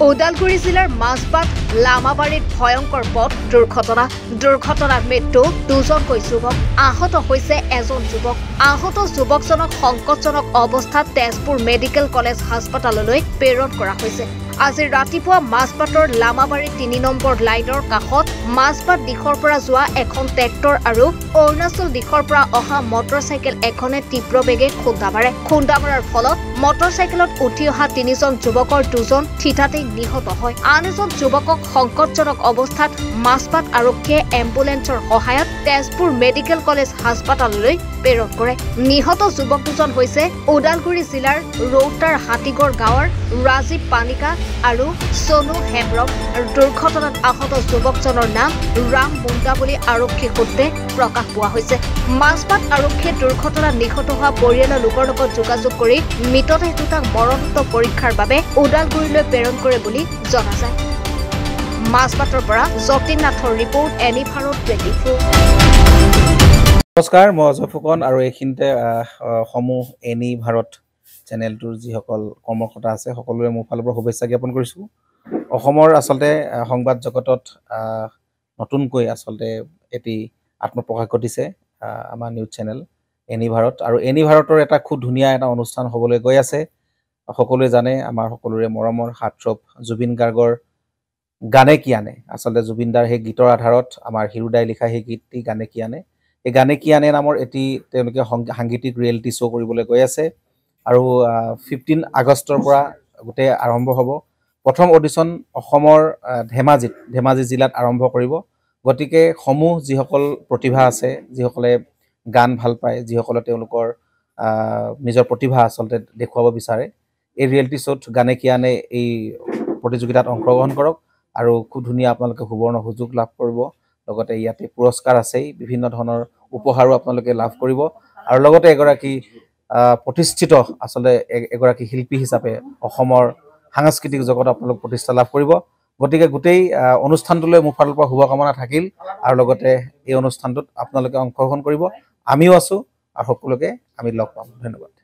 ওদালগুৰি জিলাৰ মাজবাট লামাবাৰীত ভয়ংকৰ পথ দুৰ্ঘটনাত মৃত্যু দুজনকৈ যুৱক আহত হৈছে এজন যুৱক আহত যুৱকজনক সংকটজনক অৱস্থাত তেজপুৰ মেডিকেল কলেজ হাস্পতাললৈ প্ৰেৰণ কৰা হৈছে আজি ৰাতিপুৱা মাজবাটৰ লামাবাৰী ৩ নম্বৰ লাইনৰ কাষত মাজবাট দিশৰ পৰা যোৱা এখন ট্ৰেক্টৰ আৰু অৰুণাচল দিশৰ পৰা অহা মটৰচাইকেল এখনে তীব্ৰ বেগে খুন্দা মাৰাৰ ফলত মটৰচাইকেলত উঠি অহা ৩জন যুৱকৰ দুজন থিতাতে নিহত হয় আন এজন যুৱকক সংকটজনক অৱস্থাত মাজবাট আৰক্ষীয়ে এম্বুলেন্সৰ সহায়ত তেজপুৰ মেডিকেল কলেজ হাস্পতাললৈ প্ৰেৰণ কৰে নিহত যুৱক দুজন হৈছে ওদালগুৰি জিলাৰ ৰৌতাৰ হাতীগড় গাঁৱৰ ৰাজীৱ পানিকা আৰু সোনু হেমব্ৰম দুৰ্ঘটনাত আহত যুৱকজনৰ নাম ৰাম মুণ্ডা বুলি আৰক্ষী সূত্ৰে প্ৰকাশ পোৱা হৈছে মাজবাট আৰক্ষীয়ে দুৰ্ঘটনাত নিহত হোৱা পৰিয়ালৰ লোকৰ লগত যোগাযোগ কৰি মৃতদেহ দুটাক মৰণোত্তৰ পৰীক্ষাৰ বাবে ওদালগুৰিলৈ প্ৰেৰণ কৰে বুলি জনা যায় মাজবাটৰ পৰা যতীন নাথৰ ৰিপৰ্ট এনি ভাৰত 24 নমস্কাৰ মই অজয় ফুকন আৰু এইখিনিতে সমূহ এনি ভাৰত চেনেলটোৰ যিসকল কৰ্মকৰ্তা আছে সকলোৰে মোৰ ফালৰ পৰা শুভেচ্ছা জ্ঞাপন কৰিছোঁ অসমৰ আচলতে সংবাদ জগতত নতুনকৈ আচলতে এটি আত্মপ্ৰকাশ ঘটিছে আমাৰ নিউজ চেনেল এনি ভাৰত আৰু এনি ভাৰতৰ এটা খুব ধুনীয়া এটা অনুষ্ঠান হ'বলৈ গৈ আছে সকলোৱে জানে আমাৰ সকলোৰে মৰমৰ হাৰ্টথ্ৰব জুবিন গাৰ্গৰ গানে কি আনে আচলতে জুবিন দাৰ সেই গীতৰ আধাৰত আমাৰ হিৰুদাই লিখা সেই গীতটি গানে কি আনে এই গানে কি আনে নামৰ এটি তেওঁলোকে সাংগীতিক ৰিয়েলিটি শ্ব' কৰিবলৈ গৈ আছে আৰু 15 আগষ্টৰ পৰা গোটেই আৰম্ভ হ'ব প্ৰথম অডিশ্যন অসমৰ ধেমাজি জিলাত আৰম্ভ কৰিব গতিকে সমূহ যিসকল প্ৰতিভা আছে যিসকলে গান ভাল পায় যিসকলে তেওঁলোকৰ নিজৰ প্ৰতিভা আচলতে দেখুৱাব বিচাৰে এই ৰিয়েলিটি শ্ব'ত গানে কি আনে এই প্ৰতিযোগিতাত অংশগ্ৰহণ কৰক আৰু খুব ধুনীয়া আপোনালোকে সুবৰ্ণ সুযোগ লাভ কৰিব লগতে ইয়াতে পুৰস্কাৰ আছেই বিভিন্ন ধৰণৰ উপহাৰো আপোনালোকে লাভ কৰিব আৰু লগতে এগৰাকী প্ৰতিষ্ঠিত আচলতে এগৰাকী শিল্পী হিচাপে অসমৰ সাংস্কৃতিক জগতত আপোনালোক প্ৰতিষ্ঠা লাভ কৰিব গতিকে গোটেই অনুষ্ঠানটোলৈ মোৰ ফালৰ পৰা শুভকামনা থাকিল আৰু লগতে এই অনুষ্ঠানটোত আপোনালোকে অংশগ্ৰহণ কৰিব আমিও আছো আৰু সকলোকে আমি লগ পাম ধন্যবাদ